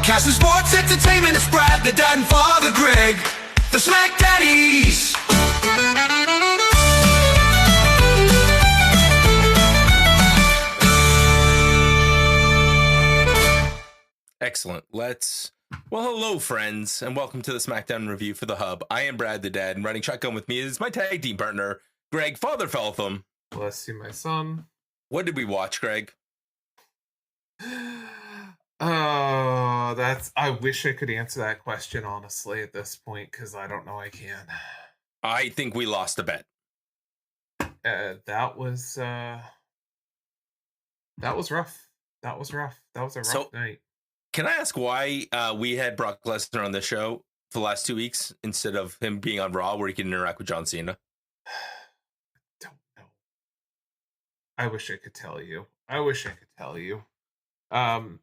Broadcasting sports entertainment, it's Brad, the dad and father Greg, the SmackDaddies. Excellent. Well, hello, friends, and welcome to the SmackDown review for The Hub. I am Brad the Dad, and riding shotgun with me is my tag team partner, Greg Father Feltham. Bless you, my son. What did we watch, Greg? Oh, I wish I could answer that question honestly at this point, because I don't know I can. I think we lost a bet. That was rough. That was a rough night. Can I ask why we had Brock Lesnar on the show for the last 2 weeks instead of him being on Raw where he can interact with John Cena? Don't know. I wish I could tell you.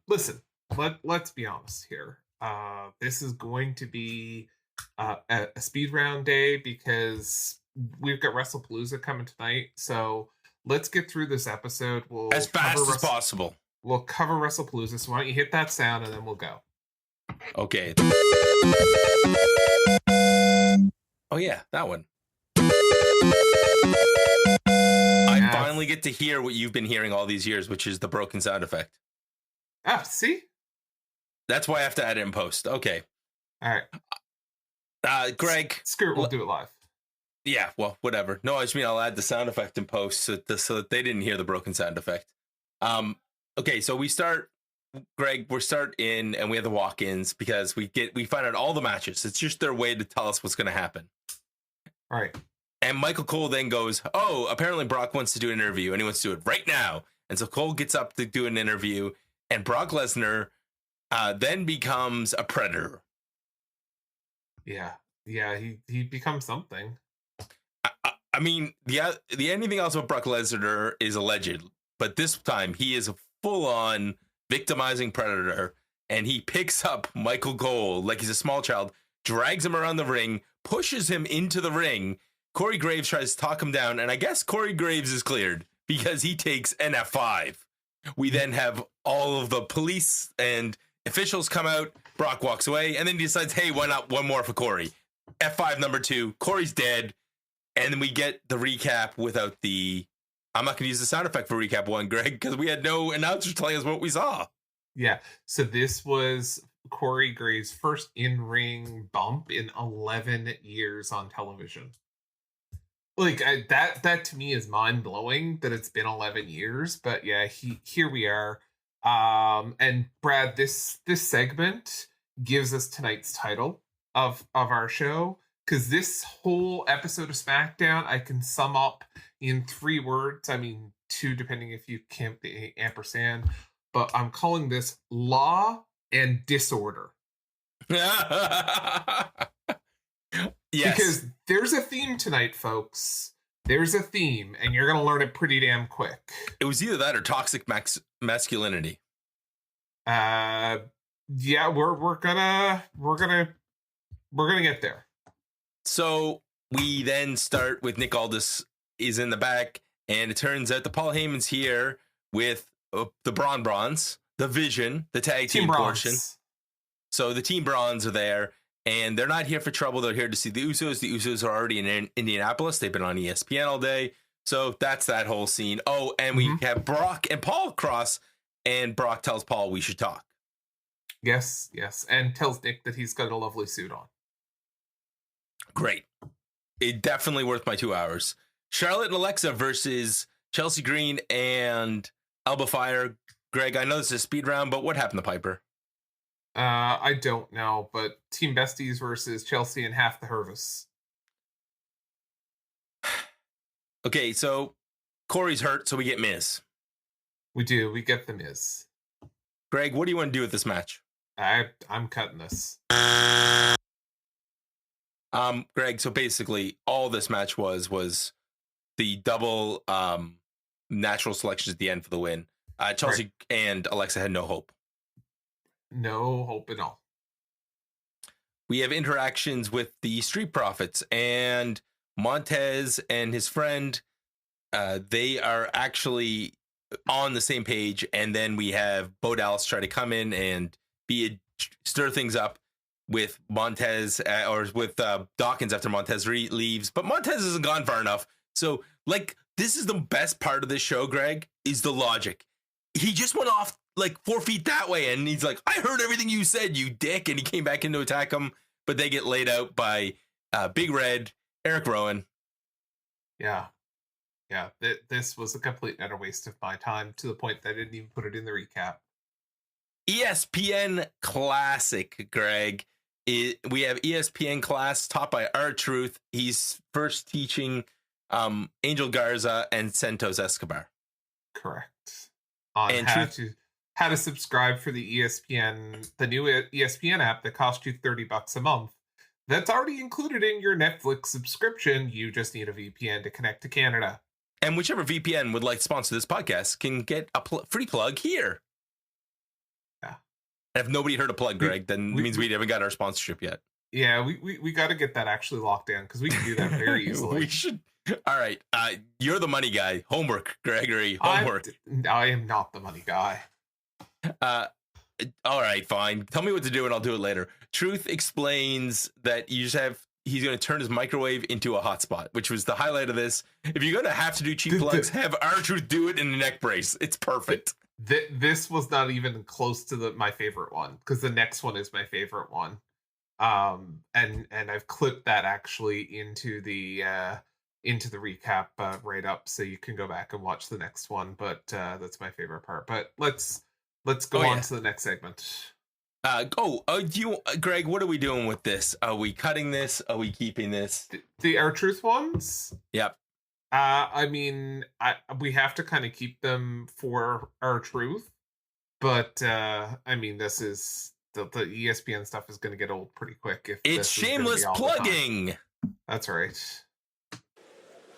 Listen, let's be honest here. This is going to be a speed round day because we've got Wrestlepaloza coming tonight. So let's get through this episode. We'll as fast as possible. We'll cover Wrestlepaloza, so why don't you hit that sound and then we'll go. Okay. Oh yeah, that one. I finally get to hear what you've been hearing all these years, which is the broken sound effect. Ah, see? That's why I have to add it in post. Okay. All right. Greg. Screw it, we'll do it live. Yeah, well, whatever. No, I just mean I'll add the sound effect in post so that they didn't hear the broken sound effect. Okay, so we start, Greg, in and we have the walk-ins because we find out all the matches. It's just their way to tell us what's going to happen. All right. And Michael Cole then goes, oh, apparently Brock wants to do an interview and he wants to do it right now. And so Cole gets up to do an interview and Brock Lesnar then becomes a predator. Yeah, he becomes something. I mean, the anything else about Brock Lesnar is alleged, but this time he is a full-on victimizing predator, and he picks up Michael Cole like he's a small child, drags him around the ring, pushes him into the ring. Corey Graves tries to talk him down, and I guess Corey Graves is cleared because he takes an F5. We then have all of the police and officials come out. Brock walks away, and then he decides, hey, why not one more for Corey? F5 number 2. Corey's dead. And then we get the recap without I'm not going to use the sound effect for recap 1, Greg, because we had no announcers telling us what we saw. Yeah. So this was Corey Graves' first in-ring bump in 11 years on television. Like that to me is mind-blowing that it's been 11 years. But yeah, here we are. And Brad, this segment gives us tonight's title of our show. Because this whole episode of SmackDown, I can sum up in 3 words. I mean, 2, depending if you count the ampersand. But I'm calling this law and disorder. Yes. Because there's a theme tonight, folks. There's a theme, and you're going to learn it pretty damn quick. It was either that or toxic masculinity. Yeah, we're gonna get there. So we then start with Nick Aldis is in the back, and it turns out the Paul Heyman's here with the Brons, the Vision, the tag team portion. So the Team Brons are there, and they're not here for trouble. They're here to see the Usos. The Usos are already in Indianapolis. They've been on ESPN all day. So that's that whole scene. Oh, and we have Brock and Paul cross, and Brock tells Paul we should talk. Yes, and tells Nick that he's got a lovely suit on. Great. It definitely worth my 2 hours. Charlotte and Alexa versus Chelsea Green and Alba Fire. Greg, I know this is a speed round, but what happened to Piper? I don't know, but Team Besties versus Chelsea and half the Hervice. Okay, so Corey's hurt, so we get Miz. We do. We get the Miz. Greg, what do you want to do with this match? I'm cutting this. Greg, so basically all this match was the double natural selections at the end for the win. Chelsea and Alexa had no hope. No hope at all. We have interactions with the Street Profits and Montez and his friend. They are actually on the same page. And then we have Bo Dallas try to come in and be stir things up with Montez or with Dawkins after Montez leaves, but Montez hasn't gone far enough. So, like, this is the best part of this show, Greg, is the logic. He just went off like 4 feet that way, and he's like, I heard everything you said, you dick. And he came back in to attack him, but they get laid out by Big Red, Eric Rowan. Yeah. Yeah. This was a complete utter waste of my time, to the point that I didn't even put it in the recap. ESPN Classic, Greg. We have ESPN class taught by R-Truth. He's first teaching Angel Garza and Santos Escobar. Correct. On And how to subscribe for the ESPN, the new ESPN app that costs you $30 a month. That's already included in your Netflix subscription. You just need a VPN to connect to Canada. And whichever VPN would like to sponsor this podcast can get a free plug here. Yeah. If nobody heard a plug, Greg, then it means we haven't got our sponsorship yet. Yeah, we got to get that actually locked down, because we can do that very easily. We should. All right. You're the money guy. Homework, Gregory. Homework. I am not the money guy. All right, fine. Tell me what to do and I'll do it later. Truth explains that he's going to turn his microwave into a hotspot, which was the highlight of this. If you're going to have to do cheap plugs, have R-Truth do it in a neck brace. It's perfect. This was not even close to my favorite one, because the next one is my favorite one. And I've clipped that actually into the recap right up, so you can go back and watch the next one. But that's my favorite part. But let's go on to the next segment. Greg, what are we doing with this? Are we cutting this? Are we keeping this? The R-Truth ones? Yep. I mean, we have to kind of keep them for R-Truth, but I mean, this is the ESPN stuff is going to get old pretty quick. If it's shameless plugging. That's right.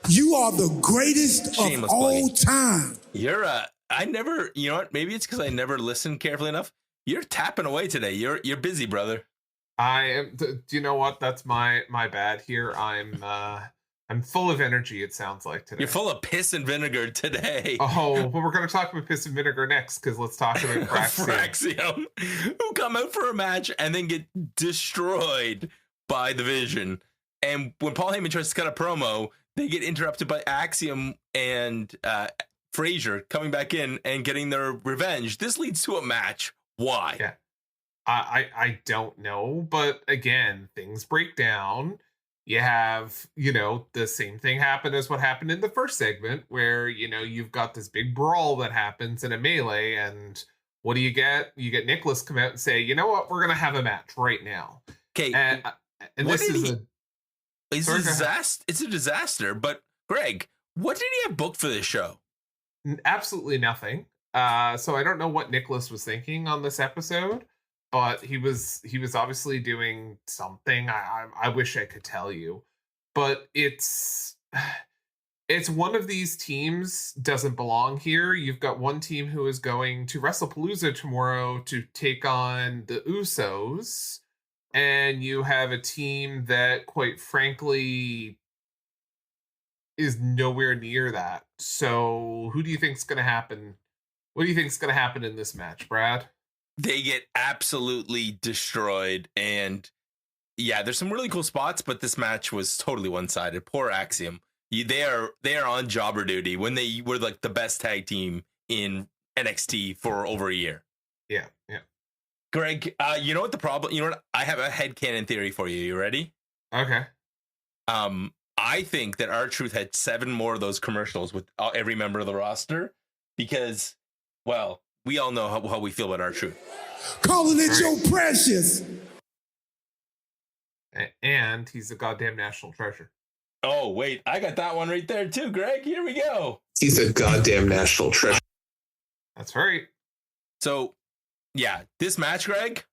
You are the greatest shameless of all plugging. time. You're I never, you know what? Maybe it's because I never listened carefully enough. You're tapping away today. You're busy, brother. I am. Do you know what? That's my bad here. I'm full of energy, it sounds like, today. You're full of piss and vinegar today. Oh, well, we're going to talk about piss and vinegar next, because let's talk about Fraxiom, who come out for a match and then get destroyed by the Vision. And when Paul Heyman tries to cut a promo, they get interrupted by Axiom and Frazier coming back in and getting their revenge. This leads to a match. Why? Yeah, I don't know. But again, things break down. You have, the same thing happen as what happened in the first segment, where, you've got this big brawl that happens in a melee, and what do you get? You get Nicholas come out and say, you know what, we're going to have a match right now. Okay. And this is it's a disaster. But Greg, what did he have booked for this show? Absolutely nothing. So I don't know what Nicholas was thinking on this episode. But he was obviously doing something. I wish I could tell you, but it's one of these teams doesn't belong here. You've got one team who is going to Wrestlepaloza tomorrow to take on the Usos, and you have a team that, quite frankly, is nowhere near that. So who do you think's going to happen? What do you think's going to happen in this match, Brad? They get absolutely destroyed, and yeah, there's some really cool spots, but this match was totally one-sided. Poor Axiom. They are on jobber duty when they were like the best tag team in NXT for over a year. Yeah. Greg, you know what the problem? You know what? I have a headcanon theory for you. You ready? Okay. I think that R-Truth had 7 more of those commercials with every member of the roster because, well, we all know how we feel about R-Truth. Calling it your precious. And he's a goddamn national treasure. Oh, wait. I got that one right there, too, Greg. Here we go. He's a goddamn national treasure. That's right. So, yeah, this match, Greg,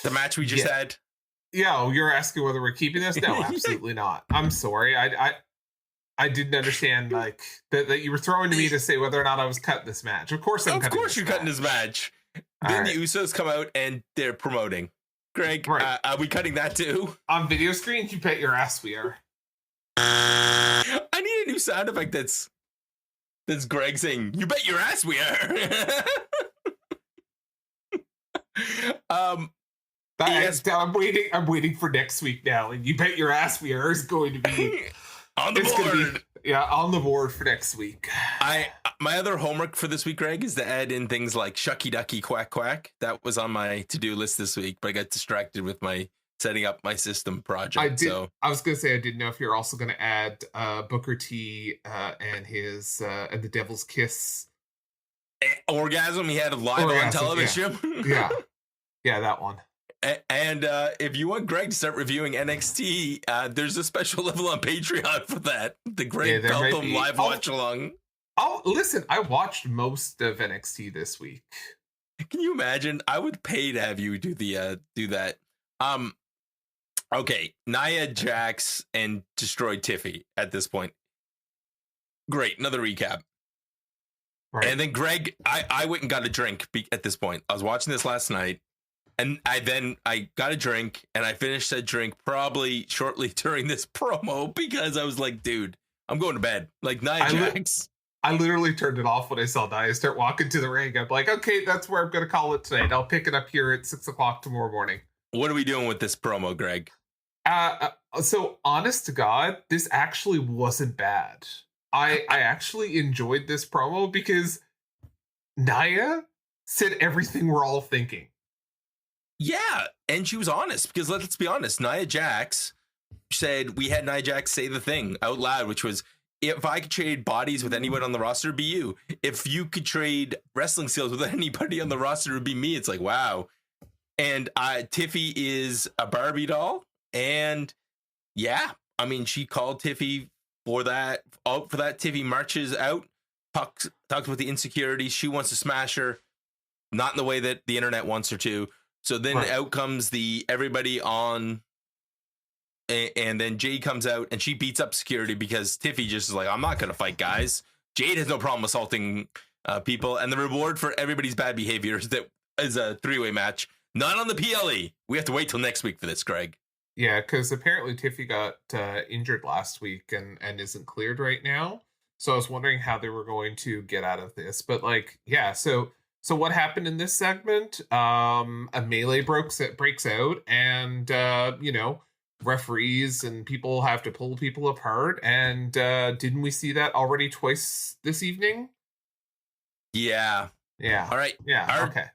the match we just had. Yeah, you're asking whether we're keeping this? No, absolutely not. I'm sorry. I didn't understand that you were throwing to me to say whether or not I was cutting this match. Of course I'm cutting this match. Of course you're cutting this match. Then the Usos come out and they're promoting. Greg, are we cutting that too? On video screen, you bet your ass we are. I need a new sound effect that's Greg saying, you bet your ass we are. I'm waiting. I'm waiting for next week now, and you bet your ass we are is going to be on the board. On the board for next week. My other homework for this week, Greg, is to add in things like shucky ducky quack quack. That was on my to-do list this week, but I got distracted with my setting up my system project. I was gonna say I didn't know if you're also gonna add Booker T and his and the Devil's Kiss orgasm he had live on television. Yeah. Yeah, that one. And if you want Greg to start reviewing NXT, there's a special level on Patreon for that. The Greg Beltham live watch along. Oh, listen, I watched most of NXT this week. Can you imagine? I would pay to have you do that. Okay, Nia Jax and destroyed Tiffy at this point. Great, another recap. Right. And then Greg, I went and got a drink at this point. I was watching this last night. And I got a drink, and I finished that drink probably shortly during this promo because I was like, dude, I'm going to bed. Like, Nia Jax. I literally turned it off when I saw Nia start walking to the ring. I'm like, okay, that's where I'm going to call it tonight. I'll pick it up here at 6 o'clock tomorrow morning. What are we doing with this promo, Greg? So, honest to God, this actually wasn't bad. I actually enjoyed this promo because Nia said everything we're all thinking. Yeah, and she was honest because let's be honest, Nia Jax said we had Nia Jax say the thing out loud, which was, if I could trade bodies with anyone on the roster, it'd be you. If you could trade wrestling skills with anybody on the roster, it'd be me. It's like, wow. And Tiffy is a Barbie doll, and yeah, I mean, she called Tiffy for that. Tiffy marches out, talks about the insecurities. She wants to smash her, not in the way that the internet wants her to. So then out comes everybody on, and then Jade comes out and she beats up security because Tiffy just is like, I'm not going to fight guys. Jade has no problem assaulting people. And the reward for everybody's bad behavior is a three-way match. Not on the PLE. We have to wait till next week for this, Greg. Yeah, because apparently Tiffy got injured last week and isn't cleared right now. So I was wondering how they were going to get out of this. But So what happened in this segment? A melee breaks out, and referees and people have to pull people apart. And didn't we see that already twice this evening? Yeah. All right. Yeah. Okay.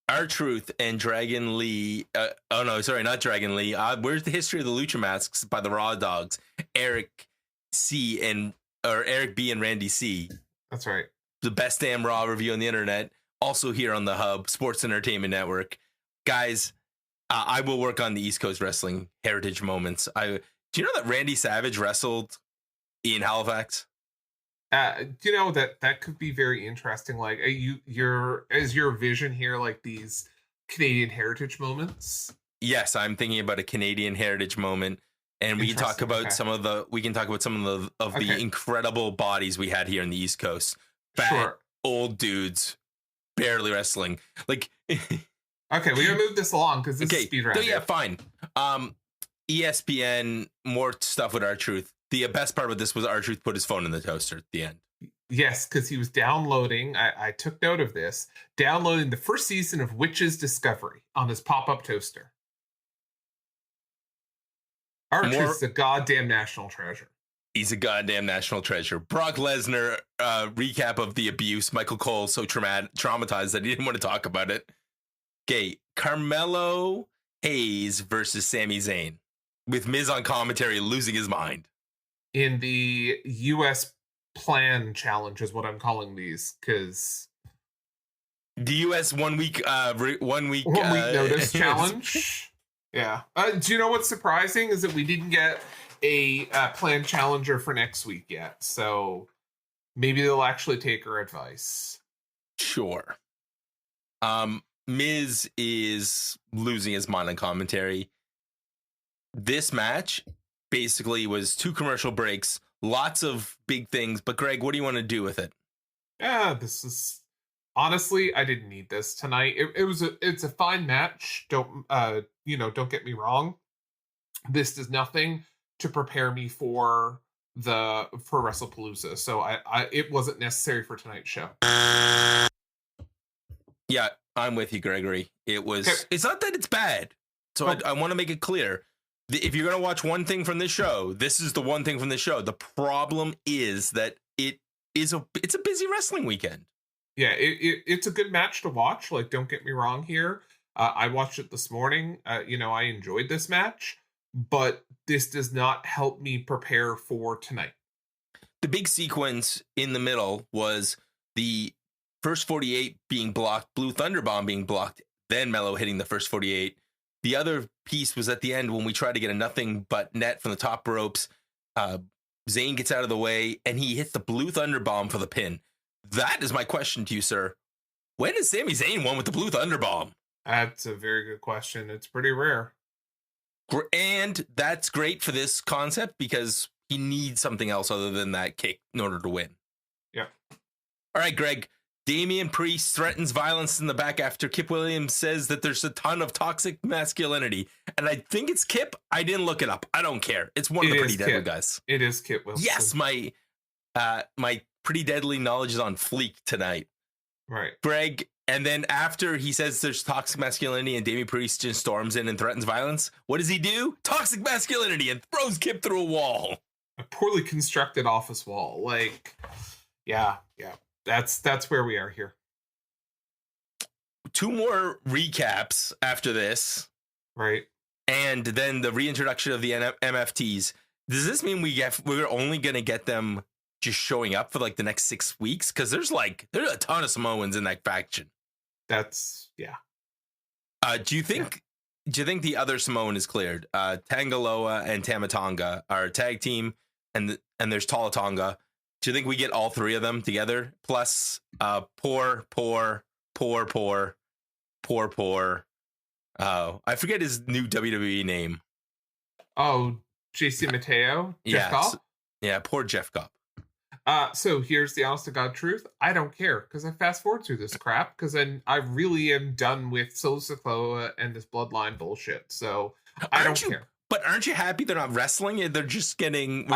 R-Truth and Dragon Lee. Not Dragon Lee. Where's the history of the Lucha Masks by the Raw Dogs? Eric B and Randy C. That's right. The best damn Raw review on the internet. Also here on the Hub Sports Entertainment Network. Guys, I will work on the East Coast Wrestling Heritage Moments. Do you know that Randy Savage wrestled in Halifax? That could be very interesting. Like, your vision here, like these Canadian Heritage Moments? Yes, I'm thinking about a Canadian Heritage Moment, and we can talk about some of the the incredible bodies we had here in the East Coast. Fat, old dudes. Barely wrestling. Like, okay, we gotta move this along because this is speed round. Yeah, fine. ESPN, more stuff with R-Truth. The best part of this was R-Truth put his phone in the toaster at the end. Yes, because he was downloading. I took note of this. Downloading the first season of Witch's Discovery on his pop-up toaster. R-Truth's a goddamn national treasure. He's a goddamn national treasure. Brock Lesnar, recap of the abuse. Michael Cole so traumatized that he didn't want to talk about it. Okay, Carmelo Hayes versus Sami Zayn, with Miz on commentary losing his mind. In the U.S. Plan Challenge is what I'm calling these, because the U.S. one week notice challenge. Yeah. Do you know what's surprising is that we didn't get a planned challenger for next week yet, so maybe they'll actually take our advice. Sure. Miz is losing his mind on commentary. This match basically was 2 commercial breaks, lots of big things, but Greg, what do you want to do with it? Yeah, this is honestly, I didn't need this tonight. It's a fine match. Don't get me wrong. This does nothing to prepare me for Wrestlepaloza, so it wasn't necessary for tonight's show. Yeah, I'm with you, Gregory. It's not that it's bad. So I want to make it clear. If you're going to watch one thing from this show, this is the one thing from this show. The problem is that it's a busy wrestling weekend. Yeah, it's a good match to watch. Like, don't get me wrong here. I watched it this morning. I enjoyed this match, but this does not help me prepare for tonight. The big sequence in the middle was the first 48 being blocked, Blue Thunderbomb being blocked, then Mello hitting the first 48. The other piece was at the end when we tried to get a nothing but net from the top ropes. Zayn gets out of the way, and he hits the Blue Thunderbomb for the pin. That is my question to you, sir. When has Sami Zayn won with the Blue Thunderbomb? That's a very good question. It's pretty rare. And that's great for this concept because he needs something else other than that kick in order to win. Yeah. All right, Greg. Damian Priest threatens violence in the back after Kip Williams says that there's a ton of toxic masculinity. And I think it's Kip. I didn't look it up. I don't care. It's one of the Pretty Deadly guys. It is Kip Williams. Yes, my Pretty Deadly knowledge is on fleek tonight. Right. Greg, and then after he says there's toxic masculinity and Damian Priest just storms in and threatens violence, what does he do? Toxic masculinity and throws Kip through a wall. A poorly constructed office wall. Like, yeah. That's where we are here. 2 more recaps after this. Right. And then the reintroduction of the MFTs. Does this mean we're only going to get them just showing up for like the next 6 weeks? Because there's a ton of Samoans in that faction. Yeah. Do you think the other Samoan is cleared? Tangaloa and Tamatonga are a tag team, and there's Talatonga. Do you think we get all 3 of them together? Plus, poor. I forget his new WWE name. Oh, JC Mateo? Jeff Cobb? Yeah, poor Jeff Cobb. So here's the honest to God truth. I don't care because I fast forward through this crap because I really am done with Chelesa and this bloodline bullshit. So I don't care. But aren't you happy they're not wrestling? We're just getting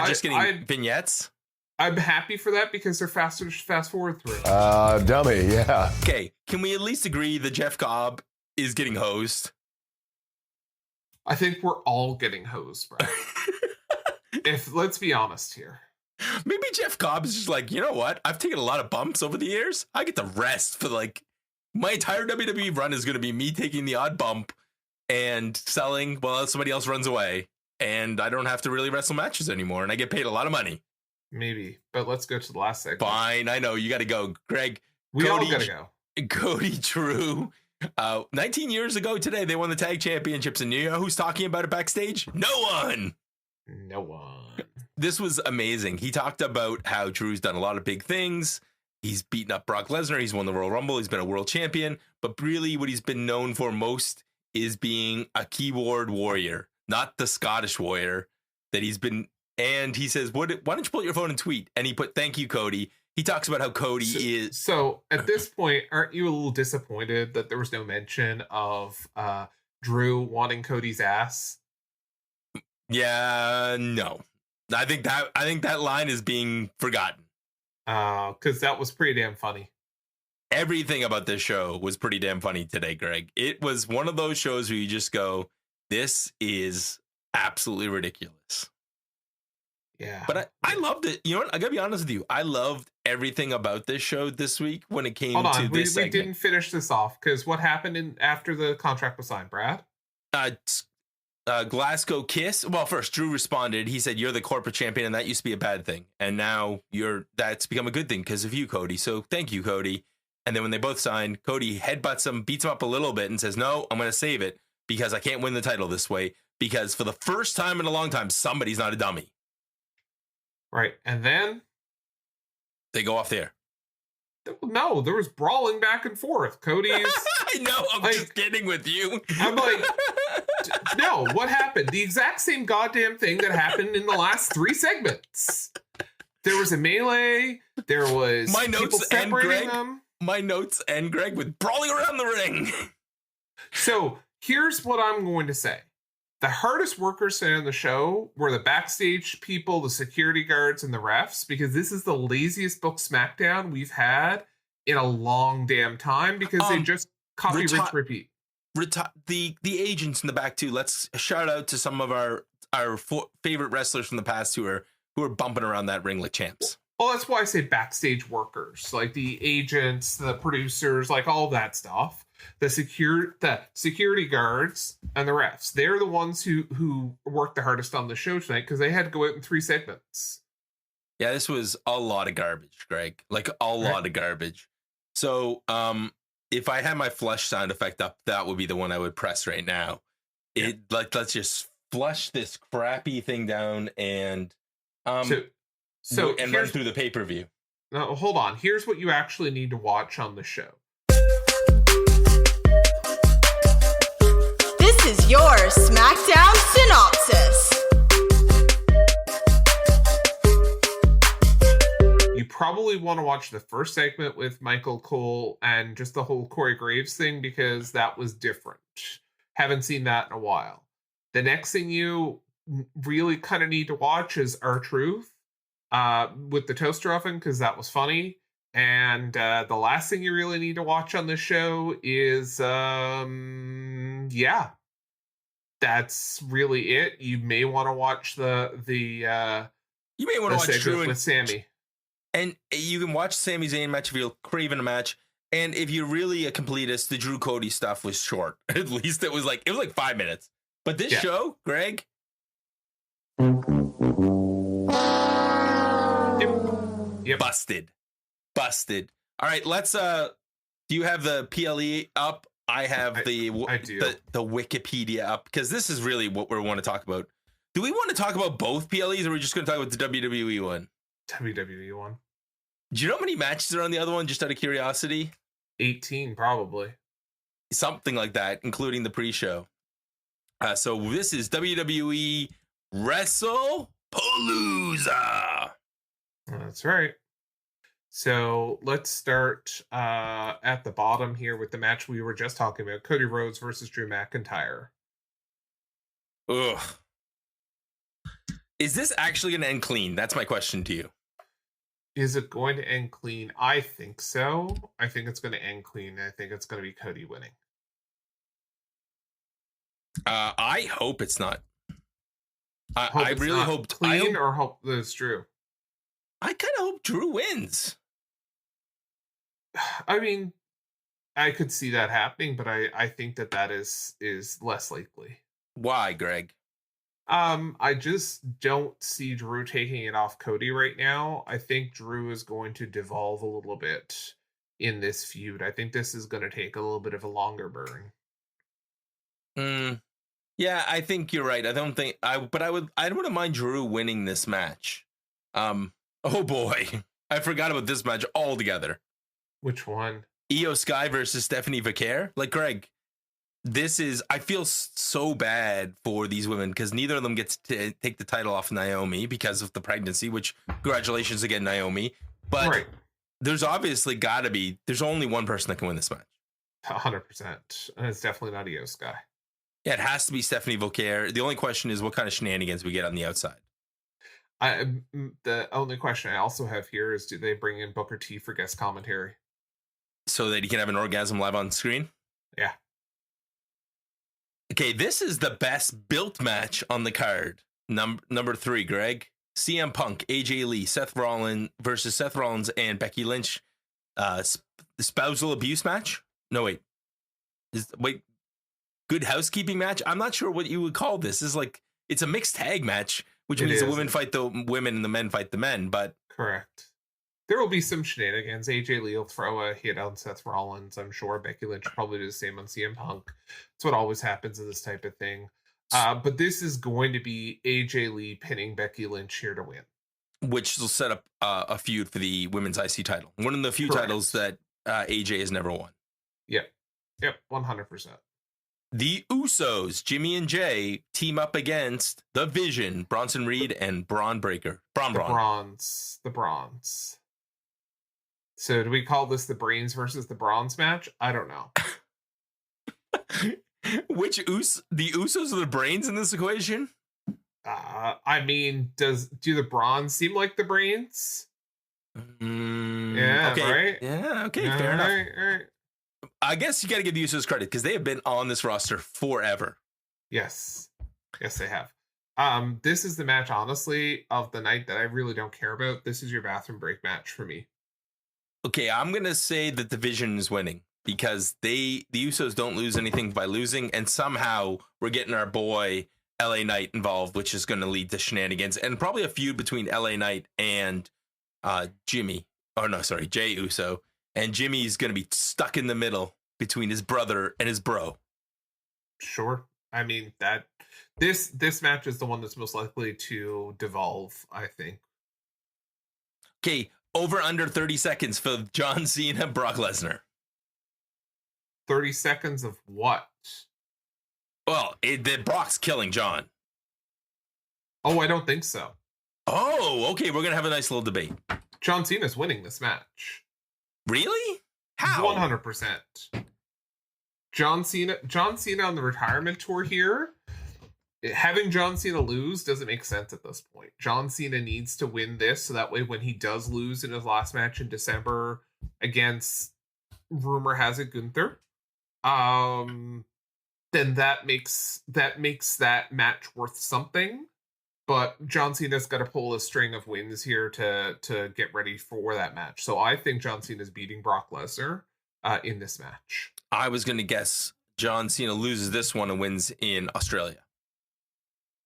vignettes. I'm happy for that because they're faster to fast forward through. Dummy, yeah. Okay, can we at least agree that Jeff Cobb is getting hosed? I think we're all getting hosed, bro. Let's be honest here. Maybe Jeff Cobb is just like, you know what? I've taken a lot of bumps over the years. I get to rest for my entire WWE run is going to be me taking the odd bump and selling while somebody else runs away. And I don't have to really wrestle matches anymore. And I get paid a lot of money. Maybe, but let's go to the last segment. Fine, I know you got to go, Greg. We all got to go. Cody Drew. 19 years ago today, they won the tag championships, and you know who's talking about it backstage? No one. This was amazing. He talked about how Drew's done a lot of big things. He's beaten up Brock Lesnar. He's won the Royal Rumble. He's been a world champion. But really, what he's been known for most is being a keyboard warrior, not the Scottish warrior that he's been. And he says, why don't you pull out your phone and tweet? And he put, thank you, Cody. He talks about how Cody is. So at this point, aren't you a little disappointed that there was no mention of Drew wanting Cody's ass? Yeah, no. I think that line is being forgotten. Because that was pretty damn funny. Everything about this show was pretty damn funny today, Greg. It was one of those shows where you just go, this is absolutely ridiculous. Yeah. But I loved it. You know what? I gotta be honest with you. I loved everything about this show this week when it came to this segment. We didn't finish this off because what happened after the contract was signed, Brad? Glasgow Kiss. Well, first Drew responded. He said, "You're the corporate champion, and that used to be a bad thing, and now that's become a good thing because of you, Cody. So thank you, Cody." And then when they both signed, Cody headbutts him, beats him up a little bit, and says, "No, I'm going to save it because I can't win the title this way because for the first time in a long time, somebody's not a dummy." Right, and then they go off the air. No, there was brawling back and forth. Cody's. I know. I'm just kidding with you. I'm like, no. What happened? The exact same goddamn thing that happened in the last 3 segments. There was a melee. There was my notes and Greg. Them. My notes and Greg with brawling around the ring. So here's what I'm going to say. The hardest workers on the show were the backstage people, the security guards, and the refs, because this is the laziest book SmackDown we've had in a long damn time because they just Copy, rinse, repeat. The agents in the back too. Let's shout out to some of our favorite wrestlers from the past who are bumping around that ring like champs. Well, that's why I say backstage workers, like the agents, the producers, like all that stuff. The security guards and the refs. They're the ones who worked the hardest on the show tonight because they had to go out in 3 segments. Yeah, this was a lot of garbage, Greg. Like a lot of garbage. So, if I had my flush sound effect up, that would be the one I would press right now. Let's just flush this crappy thing down and run through the pay-per-view. No, hold on. Here's what you actually need to watch on the show. This is your SmackDown synopsis. You probably want to watch the first segment with Michael Cole and just the whole Corey Graves thing because that was different. Haven't seen that in a while. The next thing you really kind of need to watch is R-Truth with the toaster oven because that was funny. And the last thing you really need to watch on this show is, that's really it. You may want to watch the you may want to watch Drew with Sammy. And you can watch Sami Zayn match if you're craving a match. And if you're really a completist, the Drew Cody stuff was short. At least it was like 5 minutes. But this show, Greg. Yep. Busted. All right, let's do you have the PLE up? I have the Wikipedia up because this is really what we want to talk about. Do we want to talk about both PLEs or are we just going to talk about the WWE one? WWE one. Do you know how many matches are on the other one, just out of curiosity? 18, probably. Something like that, including the pre-show. So this is WWE Wrestlepaloza. That's right. So let's start at the bottom here with the match we were just talking about. Cody Rhodes versus Drew McIntyre. Ugh. Is this actually going to end clean? That's my question to you. Is it going to end clean? I think so. I think it's going to end clean. I think it's going to be Cody winning. I hope it's not. I really hope clean or hope that it's Drew. I kind of hope Drew wins. I mean, I could see that happening, but I think that is less likely. Why, Greg? I just don't see Drew taking it off Cody right now. I think Drew is going to devolve a little bit in this feud. I think this is going to take a little bit of a longer burn. Yeah, I think you're right. I don't think I wouldn't mind Drew winning this match. Oh boy. I forgot about this match altogether. Which one? Io Sky versus Stephanie Vaquer. Like, Greg, I feel so bad for these women because neither of them gets to take the title off Naomi because of the pregnancy, which congratulations again, Naomi. But there's obviously there's only one person that can win this match. 100%. And it's definitely not Io Sky. Yeah, it has to be Stephanie Vaquer. The only question is what kind of shenanigans we get on the outside. The only question I also have here is, do they bring in Booker T for guest commentary? So that he can have an orgasm live on screen? Yeah. Okay, this is the best built match on the card. Number 3, Greg. CM Punk, AJ Lee, Seth Rollins versus Seth Rollins and Becky Lynch. Spousal abuse match? No, wait. Good housekeeping match? I'm not sure what you would call this. This is it's a mixed tag match, which means the women fight the women and the men fight the men, but... Correct. There will be some shenanigans. AJ Lee will throw a hit on Seth Rollins, I'm sure. Becky Lynch will probably do the same on CM Punk. It's what always happens in this type of thing. But this is going to be AJ Lee pinning Becky Lynch here to win. Which will set up a feud for the women's IC title. One of the few titles that AJ has never won. Yep, 100%. The Usos, Jimmy and Jay, team up against The Vision, Bronson Reed, and Braun Breaker. The Brons. So do we call this the Brains versus the Bronze match? I don't know. The Usos are the brains in this equation? I mean, do the Brons seem like the brains? Yeah, okay. Right? Yeah, okay, fair enough. All right. I guess you got to give the Usos credit because they have been on this roster forever. Yes, they have. This is the match, honestly, of the night that I really don't care about. This is your bathroom break match for me. Okay, I'm gonna say that the Vision is winning because the Usos don't lose anything by losing, and somehow we're getting our boy LA Knight involved, which is going to lead to shenanigans and probably a feud between LA Knight and Jimmy. Oh no, sorry, Jey Uso. And Jimmy's going to be stuck in the middle between his brother and his bro. Sure. I mean, that this match is the one that's most likely to devolve, I think. Okay, over under 30 seconds for John Cena, Brock Lesnar. 30 seconds of what? Well, Brock's killing John. Oh, I don't think so. Oh, okay, we're going to have a nice little debate. John Cena's winning this match. Really? How? 100%. John Cena on the retirement tour here. Having John Cena lose doesn't make sense at this point. John Cena needs to win this so that way when he does lose in his last match in December against, rumor has it, Gunther, then that makes that match worth something. But John Cena's got to pull a string of wins here to get ready for that match. So I think John Cena's beating Brock Lesnar in this match. I was going to guess John Cena loses this one and wins in Australia.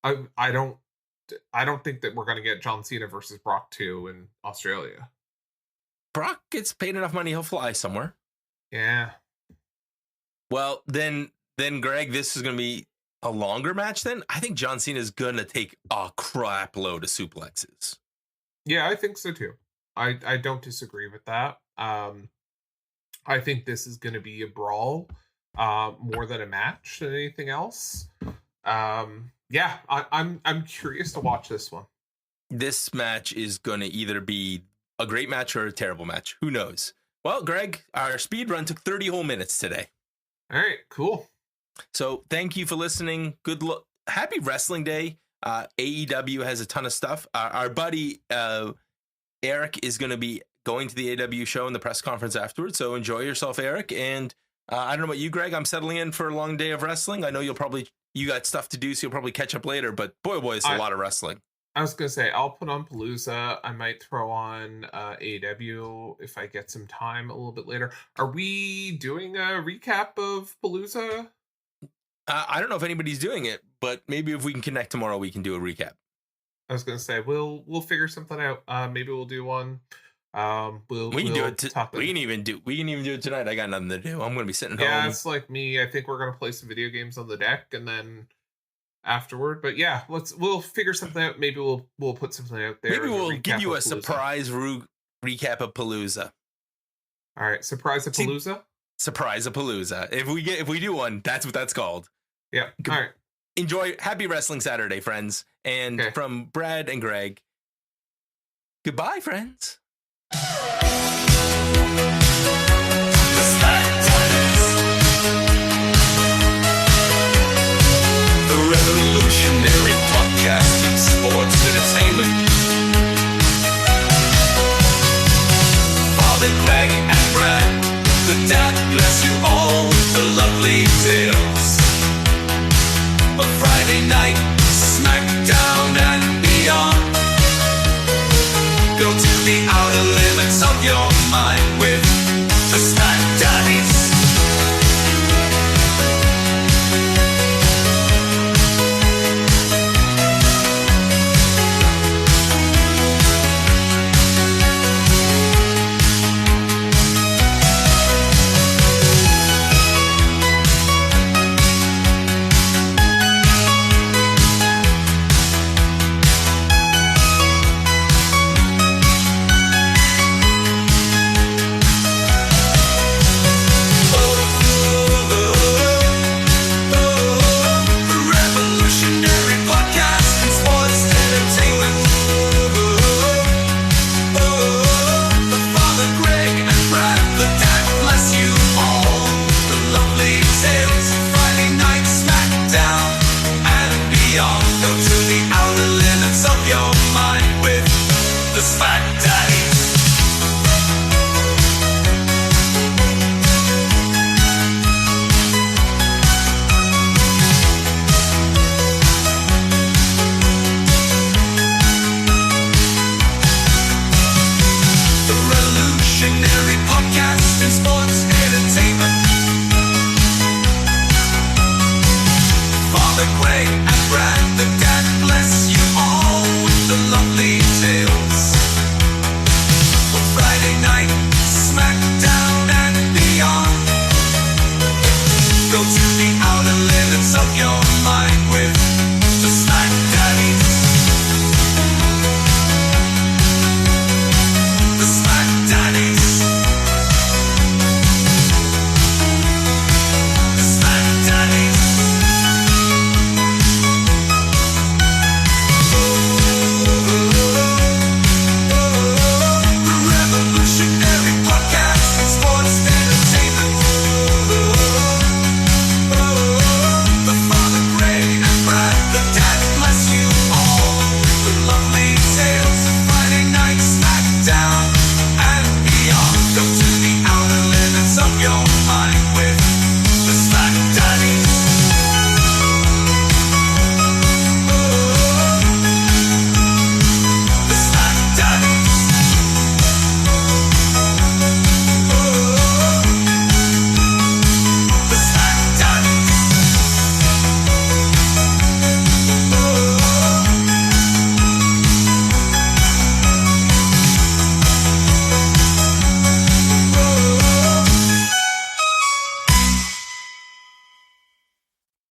I don't think that we're going to get John Cena versus Brock 2 in Australia. Brock gets paid enough money, he'll fly somewhere. Yeah. Well, then Greg, this is going to be a longer match then? I think John Cena is going to take a crap load of suplexes. Yeah, I think so too. I don't disagree with that. I think this is going to be a brawl more than a match than anything else. Yeah, I'm curious to watch this one. This match is going to either be a great match or a terrible match. Who knows? Well, Greg, our speed run took 30 whole minutes today. All right, cool. So thank you for listening. Good luck. Happy Wrestling Day. AEW has a ton of stuff. Our buddy Eric is going to be going to the AEW show and the press conference afterwards. So enjoy yourself, Eric. And I don't know about you, Greg. I'm settling in for a long day of wrestling. I know you got stuff to do, so you'll probably catch up later. But boy, it's a lot of wrestling. I was going to say, I'll put on Palooza. I might throw on AEW if I get some time a little bit later. Are we doing a recap of Palooza? I don't know if anybody's doing it, but maybe if we can connect tomorrow, we can do a recap. I was going to say, we'll figure something out. Maybe we'll do one. We can do it. We can even do it tonight. I got nothing to do. I'm going to be sitting home. Yeah, it's like me. I think we're going to play some video games on the deck and then afterward. But yeah, we'll figure something out. Maybe we'll put something out there. Maybe we'll give you a surprise recap of Palooza. All right, surprise of Palooza. Surprise of Palooza. If we do one, that's what that's called. Yeah. All right. Enjoy. Happy Wrestling Saturday, friends. And from Brad and Greg, goodbye, friends. The revolutionary podcast in sports entertainment. Bobby, Greg, and Brad, the dad bless you all with the lovely tales. A Friday night, SmackDown and beyond. Go to the outer limits of your mind with